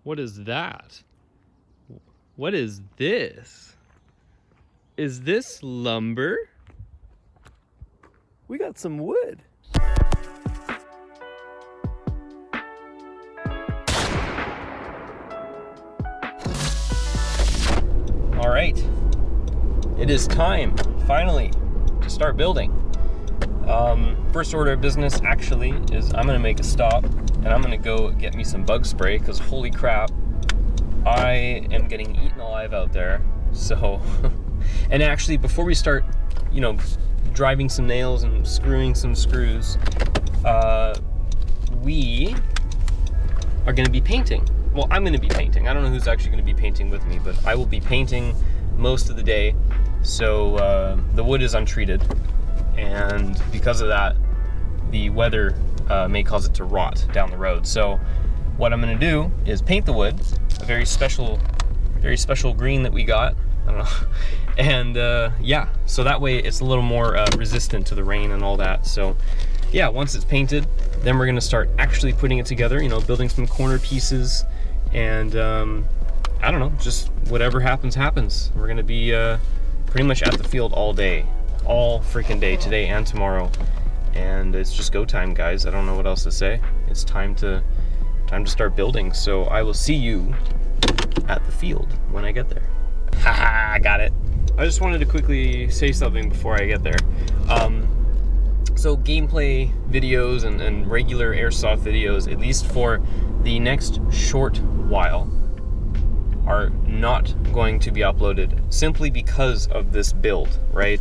What is that? What is this? Is this lumber? We got some wood. All right, it is time, finally, to start building. First order of business actually is I'm gonna make a stop and I'm gonna go get me some bug spray because holy crap, I am getting eaten alive out there. So, and actually before we start, you know, driving some nails and screwing some screws, we are gonna be painting. Well, I'm gonna be painting. I don't know who's actually gonna be painting with me, but I will be painting most of the day. So the wood is untreated, and because of that, the weather may cause it to rot down the road. So what I'm gonna do is paint the wood, a very special green that we got. I don't know. And yeah, so that way it's a little more resistant to the rain and all that. So yeah, once it's painted, then we're gonna start actually putting it together, you know, building some corner pieces, and I don't know, just whatever happens, happens. We're gonna be pretty much at the field all day, all freaking day, today and tomorrow. And it's just go time, guys. I don't know what else to say. It's time to start building. So I will see you at the field when I get there. Haha, I got it. I just wanted to quickly say something before I get there. So gameplay videos and regular airsoft videos, at least for the next short while, are not going to be uploaded simply because of this build, right?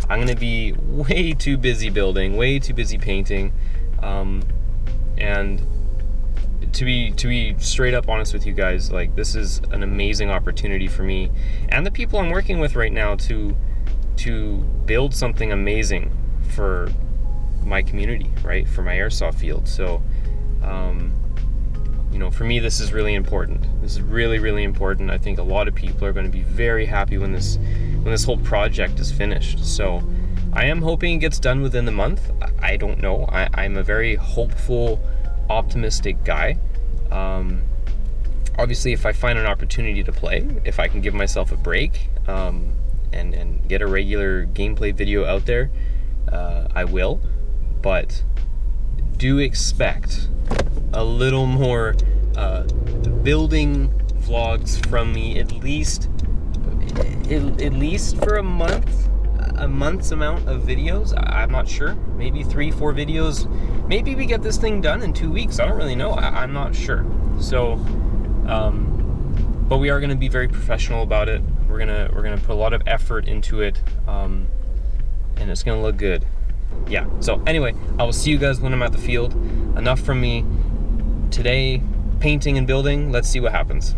I'm gonna be way too busy building, way too busy painting, and to be straight up honest with you guys, like, this is an amazing opportunity for me and the people I'm working with right now to build something amazing for my community, right? For my airsoft field. So, you know, for me, this is really important. This is really, really important. I think a lot of people are going to be very happy when this whole project is finished. So I am hoping it gets done within the month. I don't know. I'm a very hopeful, optimistic guy. Obviously, if I find an opportunity to play, if I can give myself a break, and get a regular gameplay video out there, I will. But do expect a little more building vlogs from me, at least for a month's amount of videos. I'm not sure, maybe 3-4 videos. Maybe we get this thing done in 2 weeks. I don't really know. I'm not sure. So but we are going to be very professional about it. We're gonna put a lot of effort into it, and it's gonna look good. Yeah, so anyway, I will see you guys when I'm at the field. Enough from me today, painting and building. Let's see what happens.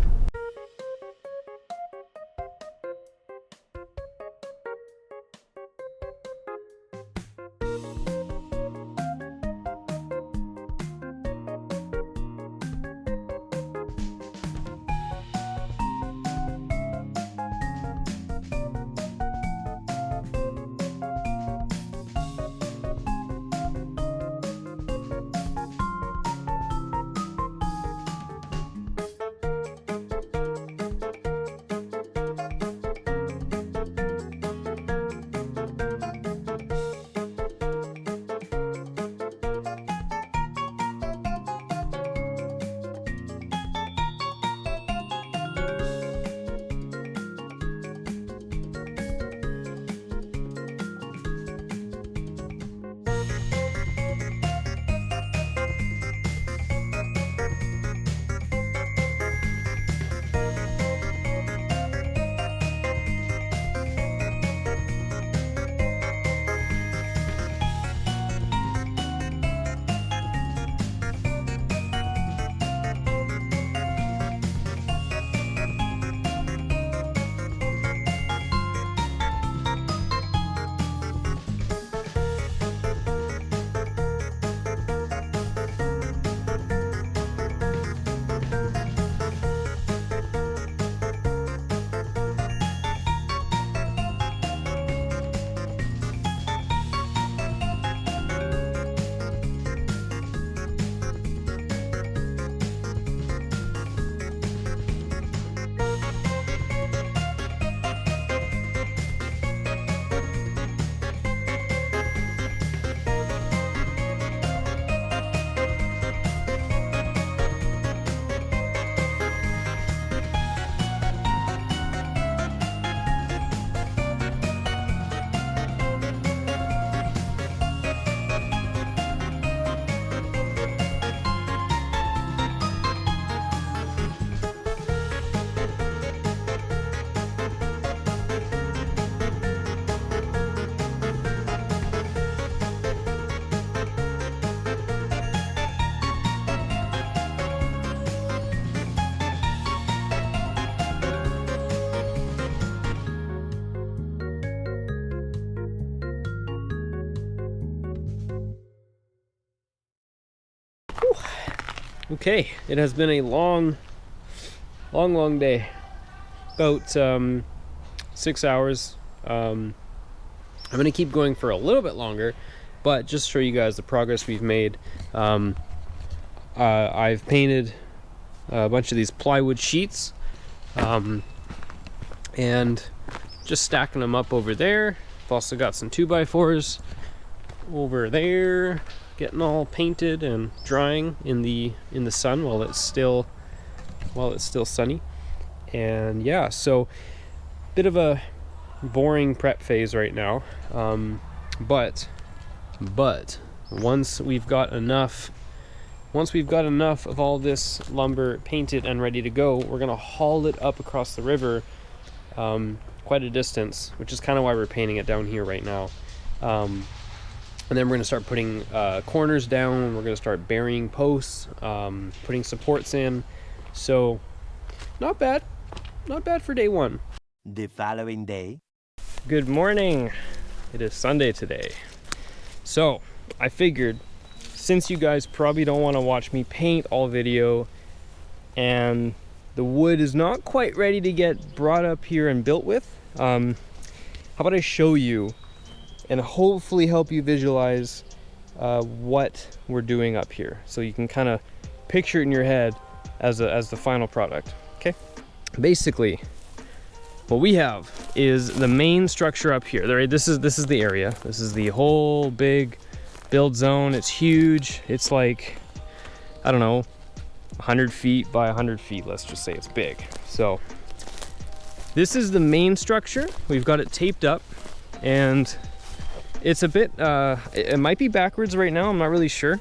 Okay, it has been a long day. About 6 hours. I'm gonna keep going for a little bit longer, but just to show you guys the progress we've made. I've painted a bunch of these plywood sheets, and just stacking them up over there. I've also got some 2x4s over there, getting all painted and drying in the sun while it's still sunny. And yeah, so bit of a boring prep phase right now, but once we've got enough of all this lumber painted and ready to go, we're gonna haul it up across the river quite a distance, which is kind of why we're painting it down here right now. And then we're gonna start putting corners down. We're gonna start burying posts, putting supports in. So not bad for day one. The following day. Good morning. It is Sunday today. So I figured, since you guys probably don't want to watch me paint all video, and the wood is not quite ready to get brought up here and built with, how about I show you and hopefully help you visualize what we're doing up here, so you can kind of picture it in your head as the final product. Okay, basically what we have is the main structure up here. This is the area. This is the whole big build zone. It's huge. It's like, I don't know, 100 feet by 100 feet. Let's just say it's big. So this is the main structure. We've got it taped up, and it's a bit, it might be backwards right now. I'm not really sure.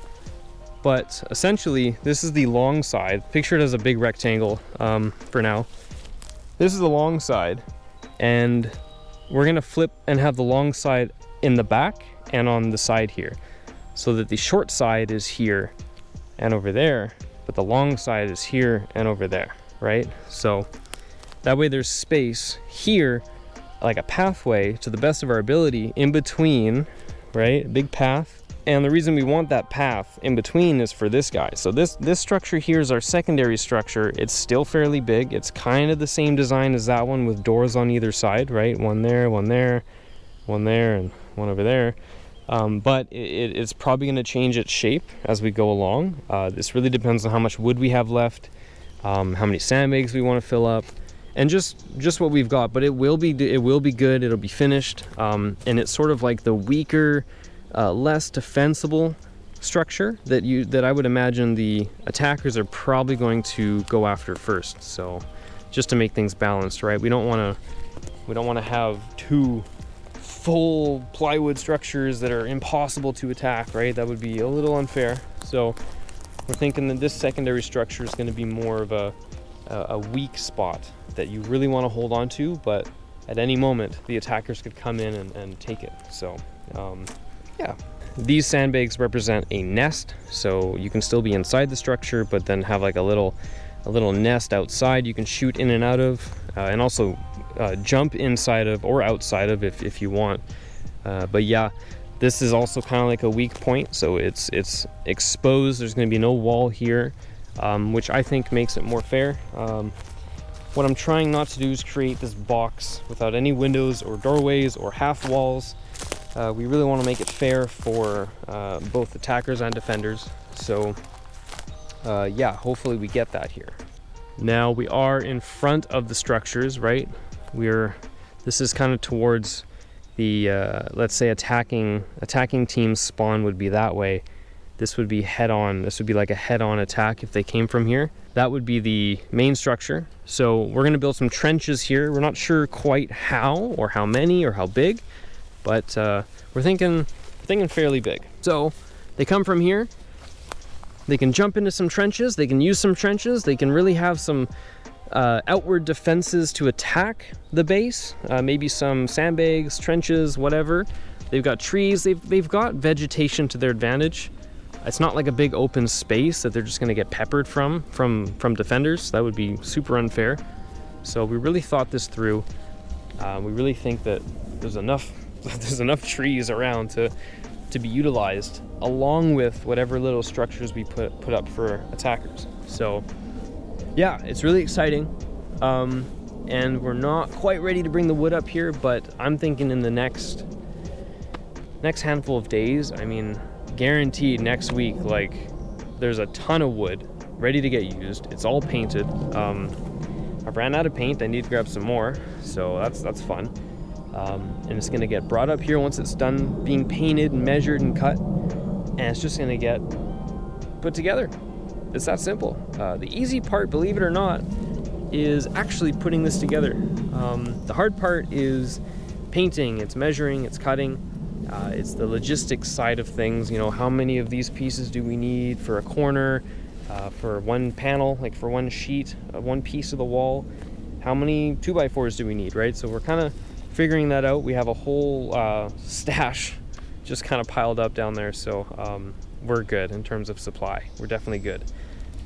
But essentially, this is the long side. Picture it as a big rectangle for now. This is the long side, and we're gonna flip and have the long side in the back and on the side here, so that the short side is here and over there, but the long side is here and over there, right? So that way there's space here, like a pathway to the best of our ability in between, right? A big path. And the reason we want that path in between is for this guy. So this structure here is our secondary structure. It's still fairly big. It's kind of the same design as that one, with doors on either side, right? One there, one there, one there, and one over there. But it's probably going to change its shape as we go along. This really depends on how much wood we have left, how many sandbags we want to fill up, and just what we've got. But it will be good. It'll be finished, and it's sort of like the weaker, less defensible structure that I would imagine the attackers are probably going to go after first. So just to make things balanced, right? We don't want to have two full plywood structures that are impossible to attack, right? That would be a little unfair. So we're thinking that this secondary structure is going to be more of a weak spot that you really want to hold on to, but at any moment the attackers could come in and take it. So yeah, these sandbags represent a nest, so you can still be inside the structure, but then have like a little nest outside you can shoot in and out of, and also jump inside of or outside of if you want. But yeah, this is also kind of like a weak point, so it's exposed. There's going to be no wall here, which I think makes it more fair. What I'm trying not to do is create this box without any windows or doorways or half walls. We really want to make it fair for both attackers and defenders. So yeah, hopefully we get that here. Now we are in front of the structures, right? This is kind of towards the let's say attacking team's spawn would be that way. This would be head-on. This would be like a head-on attack if they came from here. That would be the main structure. So we're going to build some trenches here. We're not sure quite how or how many or how big, but we're thinking fairly big. So they come from here. They can jump into some trenches. They can use some trenches. They can really have some outward defenses to attack the base. Maybe some sandbags, trenches, whatever. They've got trees. They've got vegetation to their advantage. It's not like a big open space that they're just going to get peppered from defenders. That would be super unfair. So we really thought this through. We really think that there's enough trees around to to be utilized along with whatever little structures we put up for attackers. So yeah, it's really exciting. And we're not quite ready to bring the wood up here, but I'm thinking in the next handful of days, I mean, guaranteed next week, like there's a ton of wood ready to get used. It's all painted. I've ran out of paint. I need to grab some more, so that's fun. And it's gonna get brought up here once it's done being painted and measured and cut, and it's just gonna get put together. It's that simple. The easy part, believe it or not, is actually putting this together. The hard part is painting, it's measuring, it's cutting, it's the logistics side of things. You know, how many of these pieces do we need for a corner, for one panel, like for one sheet, one piece of the wall? How many 2x4s do we need, right? So we're kind of figuring that out. We have a whole stash just kind of piled up down there, so we're good in terms of supply. We're definitely good.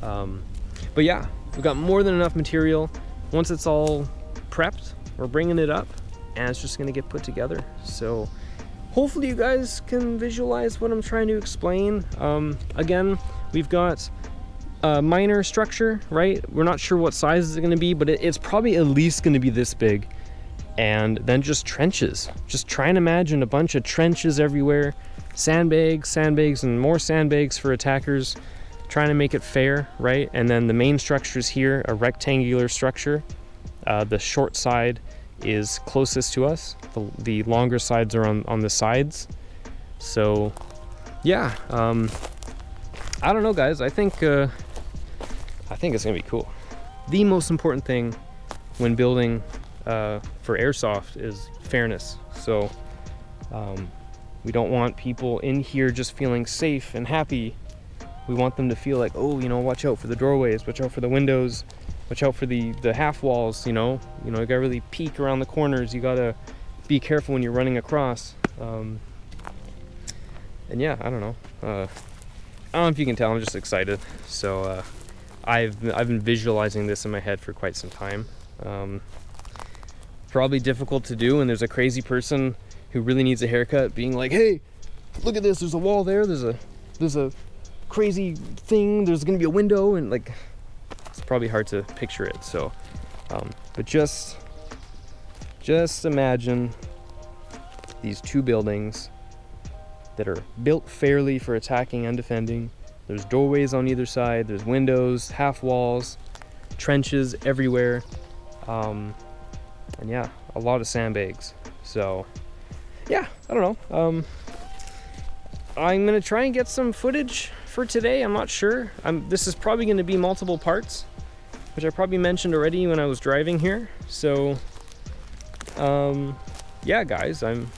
But yeah, we've got more than enough material. Once it's all prepped, we're bringing it up and it's just gonna get put together. So hopefully you guys can visualize what I'm trying to explain. Again, we've got a minor structure, right? We're not sure what size it's gonna be, but it's probably at least gonna be this big. And then just trenches. Just try and imagine a bunch of trenches everywhere. Sandbags, and more sandbags for attackers. Trying to make it fair, right? And then the main structure is here, a rectangular structure. The short side is closest to us. The longer sides are on the sides. So yeah, I don't know, guys. I think it's gonna be cool. The most important thing when building for airsoft is fairness. So we don't want people in here just feeling safe and happy. We want them to feel like, oh, you know, watch out for the doorways, watch out for the windows, watch out for the half walls, you gotta really peek around the corners. You gotta be careful when you're running across. And yeah, I don't know. I don't know if you can tell, I'm just excited. So I've been visualizing this in my head for quite some time. Probably difficult to do, and there's a crazy person who really needs a haircut being like, hey, look at this, there's a wall there, there's a crazy thing, there's gonna be a window, and like, it's probably hard to picture it. So but just imagine these two buildings that are built fairly for attacking and defending. There's doorways on either side, there's windows, half walls, trenches everywhere, and yeah, a lot of sandbags. So yeah, I don't know. I'm gonna try and get some footage for today. I'm not sure. This is probably gonna be multiple parts, which I probably mentioned already when I was driving here. So yeah, guys, I'm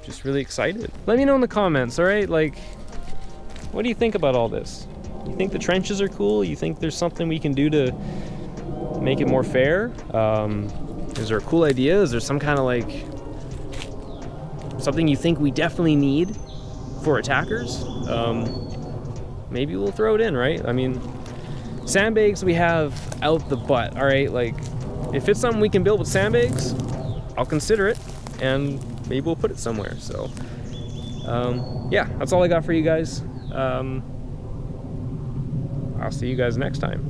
just really excited. Let me know in the comments, all right? Like, what do you think about all this? You think the trenches are cool? You think there's something we can do to make it more fair? Is there a cool idea? Is there some kind of like something you think we definitely need for attackers? Maybe we'll throw it in, right? I mean, sandbags we have out the butt, all right? Like, if it's something we can build with sandbags, I'll consider it, and maybe we'll put it somewhere. So yeah, that's all I got for you guys. I'll see you guys next time.